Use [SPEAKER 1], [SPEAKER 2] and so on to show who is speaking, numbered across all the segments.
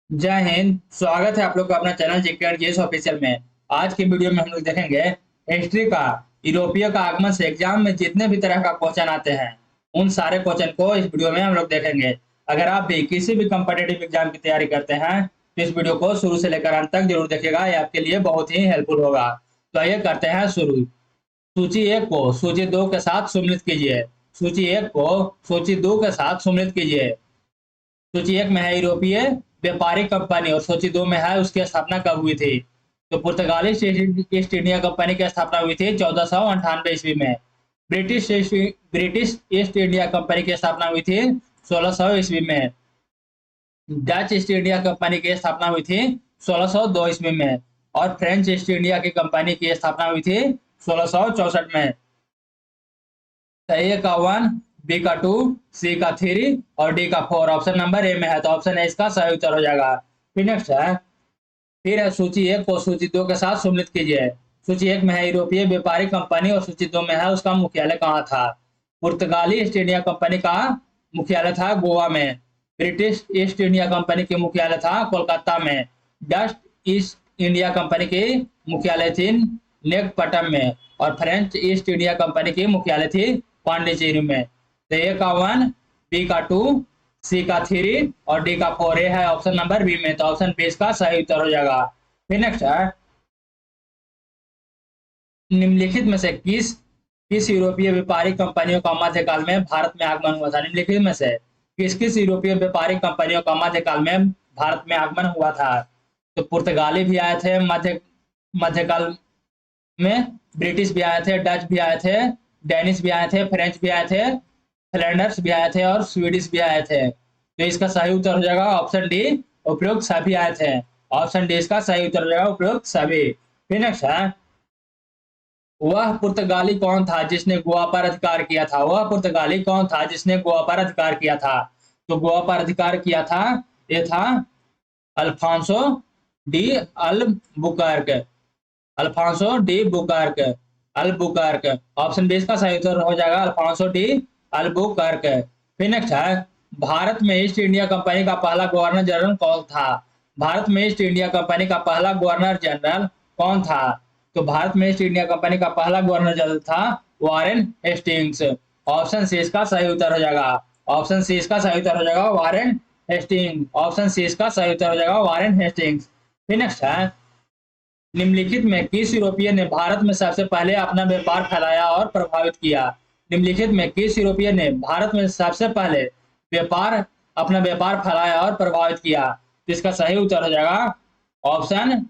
[SPEAKER 1] जय हिंद। स्वागत है आप लोग का अपना channel GK and GS official में। आज की वीडियो में हम लोग देखेंगे हिस्ट्री का। यूरोपीय का आगमन से एग्जाम में जितने भी तरह का क्वेश्चन आते हैं उन सारे क्वेश्चन को इस वीडियो में हम लोग देखेंगे। अगर आप भी किसी भी कम्पिटेटिव एग्जाम की तैयारी करते हैं तो इस वीडियो को शुरू से लेकर अंत तक जरूर देखिएगा, ये आपके लिए बहुत ही हेल्पफुल होगा। तो आइए करते हैं शुरू। सूची एक को सूची दो के साथ सम्मिलित कीजिए। सूची एक को सूची दो के साथ सम्मिलित कीजिए। सूची एक में है यूरोपीय व्यापारिक कंपनी और सूची दो में है उसकी स्थापना कब हुई थी। तो पुर्तगाली ईस्ट इंडिया कंपनी की स्थापना हुई थी 1498 ईस्वी में। ब्रिटिश ईस्ट इंडिया कंपनी की स्थापना हुई थी 1600 ईस्वी में। डच ईस्ट इंडिया कंपनी की स्थापना हुई थी 1602 ईस्वी में। और फ्रेंच ईस्ट इंडिया की कंपनी की स्थापना हुई थी 1664 में। ए का 1, बी का 2, सी का 3 और डी का 4 ऑप्शन नंबर ए में है, तो ऑप्शन ए इसका सही उत्तर हो जाएगा। फिर नेक्स्ट है, फिर है सूची एक को सूची दो के साथ सम्मिलित कीजिए। सूची एक में है यूरोपीय व्यापारिक कंपनी और सूची दो में है उसका मुख्यालय कहाँ था। पुर्तगाली ईस्ट इंडिया कंपनी का मुख्यालय था गोवा में। ब्रिटिश ईस्ट इंडिया कंपनी की मुख्यालय था कोलकाता में। डच ईस्ट इंडिया कंपनी की मुख्यालय थी नेगपटम में। और फ्रेंच ईस्ट इंडिया कंपनी की मुख्यालय थी पांडिचेरी में। तो ए का 1, बी का 2, सी का 3 और डी का 4, ए है ऑप्शन नंबर बी में, तो ऑप्शन बी इसका सही उत्तर हो जाएगा। फिर नेक्स्ट है, निम्नलिखित में से किस किस यूरोपीय व्यापारिक कंपनियों का मध्यकाल में भारत में आगमन हुआ था। निम्नलिखित में से किस किस यूरोपीय व्यापारिक कंपनियों का मध्यकाल में भारत में आगमन हुआ था। तो पुर्तगाली भी आए थे मध्यकाल में, ब्रिटिश भी आए थे, डच भी आए थे, डेनिश भी आए थे, फ्रेंच भी आए थे, फ्लैंडर्स भी आए थे और स्वीडिश भी आए थे। तो इसका सही उत्तर हो जाएगा ऑप्शन डी, उपयुक्त सभी आए थे। ऑप्शन डी इसका सही उत्तर हो जाएगा, उपयुक्त सभी। फिर नेक्स्ट है, वह पुर्तगाली कौन था जिसने गोवा पर अधिकार किया था। वह पुर्तगाली कौन था जिसने गोवा पर अधिकार किया था। तो गोवा पर अधिकार किया था, ये था Alfonso de Albuquerque. Alfonso de बुकर्क, अल्बुकर्क। ऑप्शन बी इसका सही उत्तर हो जाएगा अल्फांसो डी अल्बुकर्क। फिर नेक्स्ट है, भारत में ईस्ट इंडिया कंपनी का पहला गवर्नर जनरल कौन था। भारत में ईस्ट इंडिया कंपनी का पहला गवर्नर जनरल कौन था। तो भारत में ईस्ट इंडिया कंपनी का पहला गवर्नर जनरल था वारेन हेस्टिंग्स। ऑप्शन सी इसका सही उत्तर हो जाएगा। ऑप्शन सी इसका सही उत्तर हो जाएगा वारेन हेस्टिंग। ऑप्शन सी इसका सही उत्तर हो जाएगा वारेन हेस्टिंग्स। फिर नेक्स्ट है, निम्नलिखित में किस यूरोपीय ने भारत में सबसे पहले अपना व्यापार फैलाया और प्रभावित किया। निम्नलिखित में किस यूरोपीय ने भारत में सबसे पहले व्यापार अपना व्यापार फैलाया और प्रभावित किया। तो इसका सही उत्तर हो जाएगा ऑप्शन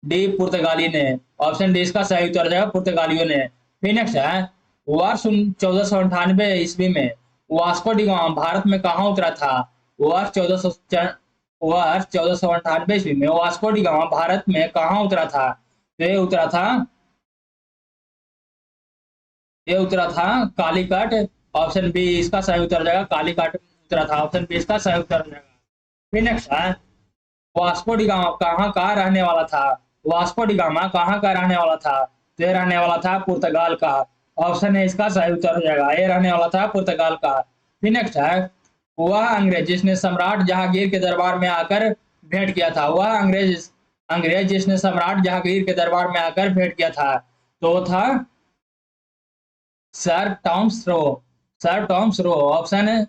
[SPEAKER 1] डी, पुर्तगाली ने। ऑप्शन डी इसका सही उत्तर हो जाएगा पुर्तगालियों ने। फिर नेक्स्ट है, वर्ष 1498 ईस्वी में वास्को डी गामा भारत में कहाँ उतरा था। वर्ष 1498 ईस्वी में वास्को डी गामा भारत में कहाँ उतरा था। तो ये उतरा था कालीकट। ऑप्शन बी इसका सही उत्तर हो जाएगा, कालीकट उतरा था। ऑप्शन बी इसका सही उत्तर हो जाएगा। फिर नेक्स्ट है, वास्को डी गामा कहाँ का रहने वाला था। वास्को डी गामा कहाँ का रहने वाला था। तो ये रहने वाला था पुर्तगाल का। ऑप्शन है इसका सही उत्तर हो जाएगा, ये रहने वाला था पुर्तगाल का। फिर नेक्स्ट है, वह अंग्रेज जिसने सम्राट जहांगीर के दरबार में आकर भेंट किया था। वह अंग्रेज अंग्रेज जिसने सम्राट जहांगीर के दरबार में आकर भेंट किया था, तो वो था sir Thomas Roe. Sir Thomas Roe. Option है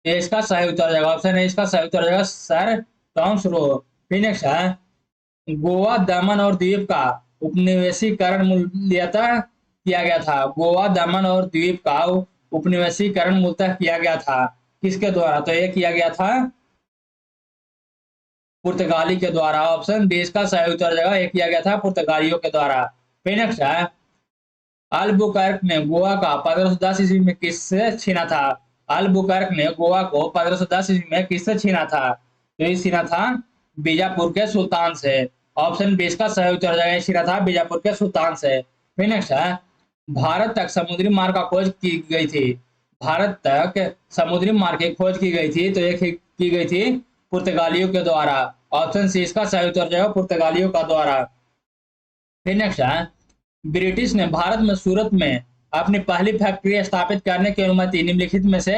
[SPEAKER 1] ये इसका सही उत्तर हो जाएगा। ऑप्शन है इसका सही उत्तर हो जाएगा सर टॉमस रो। फिर नेक्स्ट है, गोवा दमन और द्वीप का उपनिवेशीकरण मूलतः किया गया था। गोवा दमन और द्वीप का उपनिवेशीकरण मूलतः किया गया था किसके द्वारा। तो ये किया गया था पुर्तगाली के द्वारा। ऑप्शन डी इसका सही उत्तर हो जाएगा, ये किया गया था पुर्तगालियों के द्वारा। फिर नेक्स्ट है, अल्बुकर्क ने गोवा का 1510 ईस्वी में किससे छीना था। अल्बुकर्क ने गोवा को 1510 ईस्वी में किससे छीना था। तो ये छीना था बीजापुर के सुल्तान से। ऑप्शन बी इसका सही उत्तर हो जाएगा, छीना था बीजापुर के सुल्तान से। फिर नेक्स्ट है, भारत तक समुद्री मार्ग का खोज की गई थी। भारत तक समुद्री मार्ग की खोज की गई थी, तो ये की गई थी पुर्तगालियों के द्वारा। ऑप्शन सी इसका सही उत्तर हो जाएगा, पुर्तगालियों का द्वारा। फिर नेक्स्ट है, ब्रिटिश ने भारत में सूरत में अपनी पहली फैक्ट्री स्थापित करने की अनुमति निम्नलिखित में से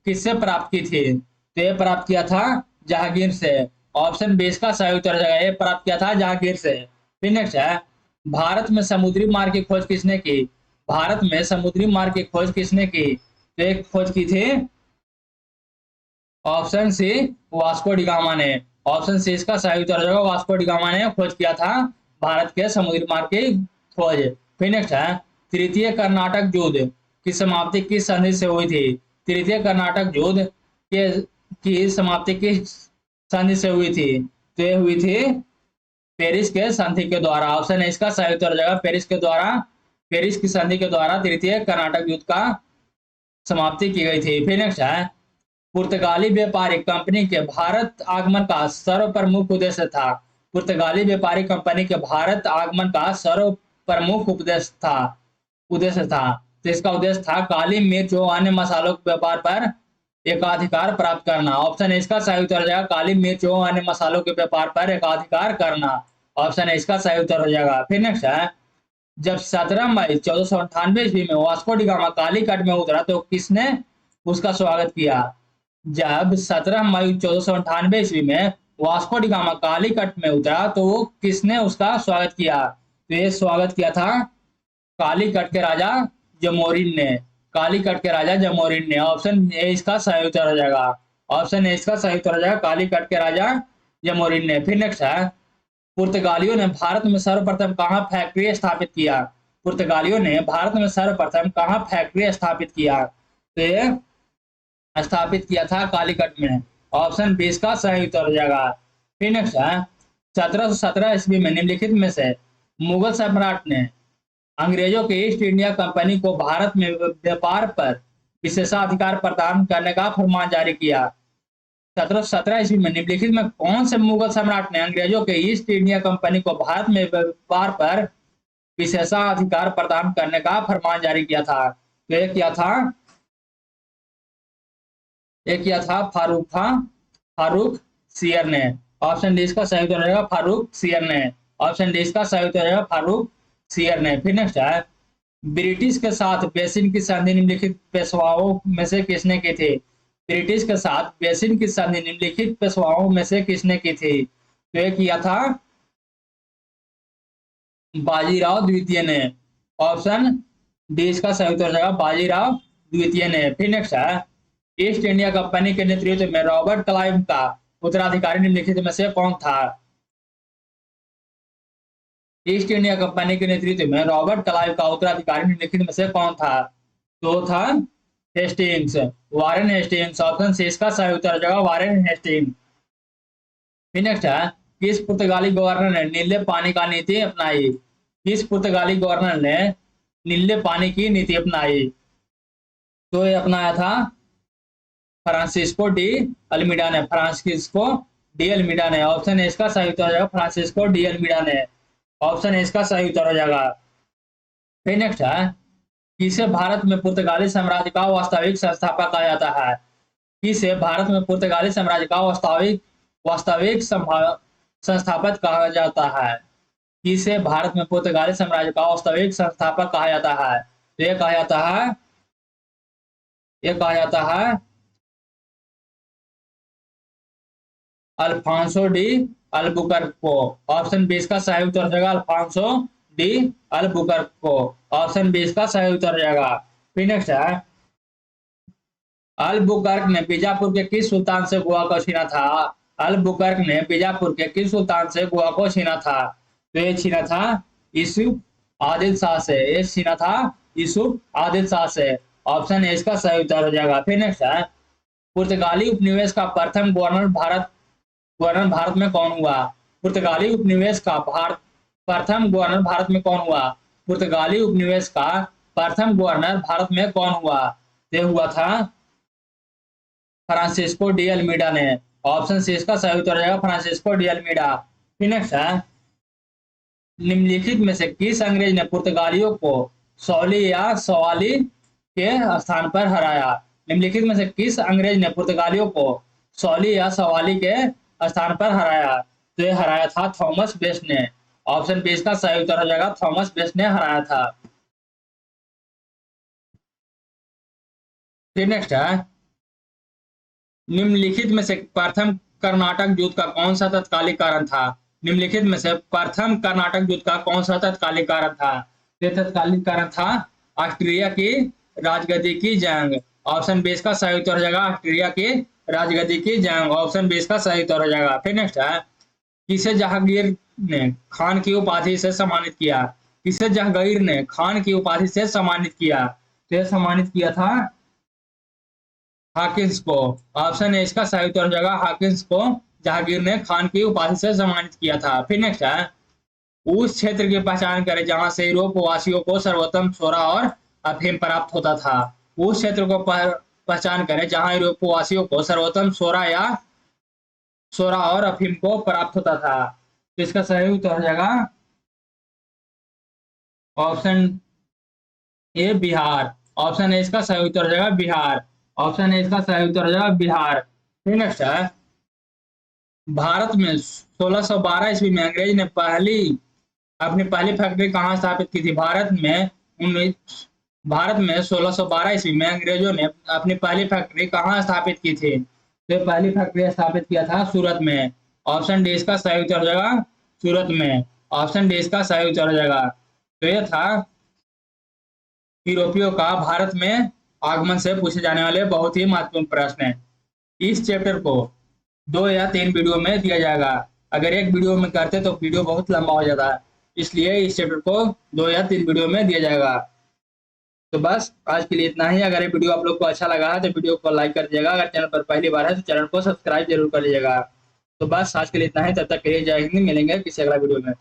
[SPEAKER 1] किससे प्राप्त की थी। तो ये प्राप्त किया था जहांगीर से। ऑप्शन बी इसका सही उत्तर हो जाएगा, ये प्राप्त किया था जहांगीर से। फिर नेक्स्ट है, भारत में समुद्री मार्ग की खोज किसने की? भारत में समुद्री मार्ग की खोज किसने की? तो एक खोज की थी option C Vasco da Gama ने। ऑप्शन सी इसका सही उत्तर हो जाएगा, वास्को डी गामा ने खोज किया था भारत के समुद्री मार्ग की खोज। फिर नेक्स्ट है, तृतीय कर्नाटक युद्ध की समाप्ति किस संधि से हुई थी? तृतीय कर्नाटक युद्ध के की समाप्ति किस संधि से हुई थी? तो ये हुई थी पेरिस के संधि के द्वारा। ऑप्शन है इसका सही उत्तर हो जाएगा, पेरिस के द्वारा, पेरिस की संधि के द्वारा तृतीय कर्नाटक युद्ध का समाप्ति की गई थी। फिर नेक्स्ट है, पुर्तगाली व्यापारिक कंपनी के भारत आगमन का सर्व प्रमुख उद्देश्य था। पुर्तगाली व्यापारिक कंपनी के भारत आगमन का सर्व प्रमुख उद्देश्य था। तो इसका उद्देश्य था काली मिर्च और अन्य मसालों के व्यापार पर एकाधिकार प्राप्त करना। ऑप्शन है इसका सही उत्तर हो जाएगा, काली मिर्च और अन्य मसालों के व्यापार पर एकाधिकार करना। ऑप्शन है इसका सही उत्तर हो जाएगा। फिर नेक्स्ट है, जब 17 मई 1498 ईस्वी में वास्को डी गामा कालीकट में उतरा तो किसने उसका स्वागत किया? जब 17 मई 1498 ईस्वी में वास्को डी गामा कालीकट में उतरा तो किसने उसका स्वागत किया? तो ये स्वागत किया था कालीकट के राजा जमोरिन ने। कालीकट के राजा जमोरिन ने। ऑप्शन ए इसका सही उत्तर हो जाएगा। ऑप्शन ए इसका सही उत्तर हो जाएगा, कालीकट के राजा जमोरिन ने। फिर नेक्स्ट है, पुर्तगालियों ने भारत में सर्वप्रथम कहाँ फैक्ट्री स्थापित किया? पुर्तगालियों ने भारत में सर्वप्रथम कहाँ फैक्ट्री स्थापित किया? तो ये स्थापित किया था कालीकट में। ऑप्शन बी इसका सही उत्तर हो जाएगा। फिर नेक्स्ट है, 1717 ईस्वी में निम्नलिखित में से मुगल सम्राट ने अंग्रेजों के ईस्ट इंडिया कंपनी को भारत में व्यापार पर विशेषाधिकार प्रदान करने का फरमान जारी किया। 1717 ईस्वी में निम्नलिखित में कौन से मुगल सम्राट ने अंग्रेजों के ईस्ट इंडिया कंपनी को भारत में व्यापार पर विशेषाधिकार प्रदान करने का फरमान जारी किया था? तो ये किया था फारूक सियर ने। ऑप्शन डी इसका सही उत्तर रहेगा, फारूक सियर ने। ऑप्शन डी इसका सही उत्तर रहेगा, फारूक सियर ने। फिर नेक्स्ट है, ब्रिटिश के साथ बेसिन की संधि निम्नलिखित पेशवाओं में से किसने की थी? ब्रिटिश के साथ बेसिन की संधि निम्नलिखित पेशवाओं में से किसने की थी? तो ये किया था बाजीराव द्वितीय ने। ऑप्शन डी इसका सही उत्तर रहेगा, बाजीराव द्वितीय ने। फिर नेक्स्ट है, ईस्ट इंडिया कंपनी के नेतृत्व में रॉबर्ट क्लाइव का उत्तराधिकारी निम्नलिखित में से कौन था? ईस्ट इंडिया कंपनी के नेतृत्व में रॉबर्ट क्लाइव का उत्तराधिकारी निम्नलिखित में से कौन था? तो था Hastings, Warren Hastings. Option C इसका सही उत्तर हो जाएगा, वारेन हेस्टिंग्स। फिर नेक्स्ट है, किस पुर्तगाली गवर्नर ने नीले पानी का नीति अपनाई? किस पुर्तगाली गवर्नर ने नीले पानी की नीति अपनाई? तो ये अपनाया था फ्रांसिस्को डी अल्मीडा ने। फ्रांसिस्को डी अल्मीडा ने। ऑप्शन है इसका सही उत्तर हो जाएगा, फ्रांसिस्को डी अल्मीडा ने। ऑप्शन है इसका सही उत्तर हो जाएगा। फिर नेक्स्ट है, किसे भारत में पुर्तगाली साम्राज्य का वास्तविक संस्थापक कहा जाता है? किसे भारत में पुर्तगाली साम्राज्य का वास्तविक संस्थापक कहा जाता है? किसे भारत में पुर्तगाली साम्राज्य का वास्तविक संस्थापक कहा जाता है? तो ये कहा जाता है अल्फांसो डी अल्बुकर्को। ऑप्शन बी इसका सही उत्तर हो जाएगा, अल्फांसो डी अल्बुकर्को। ऑप्शन बी इसका सही उत्तर हो जाएगा। फिर नेक्स्ट है, अल्बुकर्क ने बीजापुर के किस सुल्तान से गोवा को छीना था? अल्बुकर्क ने बीजापुर के किस सुल्तान से गोवा को छीना था? तो ये छीना था यूसुफ आदिल शाह से। ये छीना था यूसुफ आदिल शाह से। ऑप्शन ए इसका सही उत्तर हो जाएगा। फिर नेक्स्ट है, पुर्तगाली उपनिवेश का प्रथम गवर्नर भारत में कौन हुआ? पुर्तगाली उपनिवेश का प्रथम गवर्नर भारत में कौन हुआ? पुर्तगाली उपनिवेश का प्रथम गवर्नर भारत में कौन हुआ? ये हुआ था फ्रांसिस्को डी अल्मीडा ने। ऑप्शन सी इसका सही उत्तर रहेगा, फ्रांसिस्को डी अल्मीडा। फिर नेक्स्ट है, निम्नलिखित में से किस अंग्रेज ने पुर्तगालियों को सौली या सवाली के स्थान पर हराया? निम्नलिखित में से किस अंग्रेज ने पुर्तगालियों को सौली या सवाली के स्थान पर हराया? तो ये हराया था थॉमस बेस्ट ने। ऑप्शन बी इसका सही उत्तर हो जाएगा, थॉमस बेस्ट ने हराया था। फिर नेक्स्ट है, निम्नलिखित में से प्रथम कर्नाटक युद्ध का कौन सा तत्कालिक कारण था? निम्नलिखित में से प्रथम कर्नाटक युद्ध का कौन सा तत्कालिक कारण था? ये तत्कालिक कारण था ऑस्ट्रिया की राजगद्दी की जंग। ऑप्शन बी इसका सही उत्तर हो जाएगा ऑस्ट्रिया की राजगद्दी की जंग। ऑप्शन बी इसका सही उत्तर हो जाएगा। फिर नेक्स्ट है, किसे जहांगीर ने खान की उपाधि से सम्मानित किया? किसे जहांगीर ने खान की उपाधि से सम्मानित किया? तो यह सम्मानित किया था हाकिंस को। ऑप्शन ए इसका सही उत्तर हो जाएगा हाकिंस को जहांगीर ने खान की उपाधि से सम्मानित किया था। फिर नेक्स्ट है, उस क्षेत्र की पहचान करें जहां से यूरोप वासियों को सर्वोत्तम सोरा और अफीम प्राप्त होता था। उस क्षेत्र को पहचान करें जहां यूरोप वासियों को सर्वोत्तम सोरा और अफीम को प्राप्त होता था। तो इसका सही उत्तर हो जाएगा option A Bihar. Option A इसका सही उत्तर हो जाएगा बिहार। ऑप्शन ए इसका सही उत्तर हो जाएगा बिहार। फिर नेक्स्ट है, भारत में 1612 ईस्वी में अंग्रेज ने अपनी पहली फैक्ट्री कहाँ स्थापित की थी? भारत में 1612 ईस्वी में अंग्रेजों ने अपनी पहली फैक्ट्री कहाँ स्थापित की थी? तो पहली फैक्ट्री स्थापित किया था सूरत में। ऑप्शन डी इसका सही उत्तर हो जाएगा सूरत में। ऑप्शन डी इसका सही उत्तर हो जाएगा। तो यह था यूरोपियों का भारत में आगमन से पूछे जाने वाले बहुत ही महत्वपूर्ण प्रश्न है। इस चैप्टर को 2 या 3 वीडियो में दिया जाएगा। अगर एक वीडियो में करते तो वीडियो बहुत लंबा हो जाता है, इसलिए इस चैप्टर को 2 या 3 वीडियो में दिया जाएगा। तो बस आज के लिए इतना ही। अगर ये वीडियो आप लोग को अच्छा लगा है तो वीडियो को लाइक कर दीजिएगा। अगर चैनल पर पहली बार है तो चैनल को सब्सक्राइब जरूर कर लीजिएगा। तो बस आज के लिए इतना ही। तब तक के लिए जय हिंद। मिलेंगे किसी अगला वीडियो में।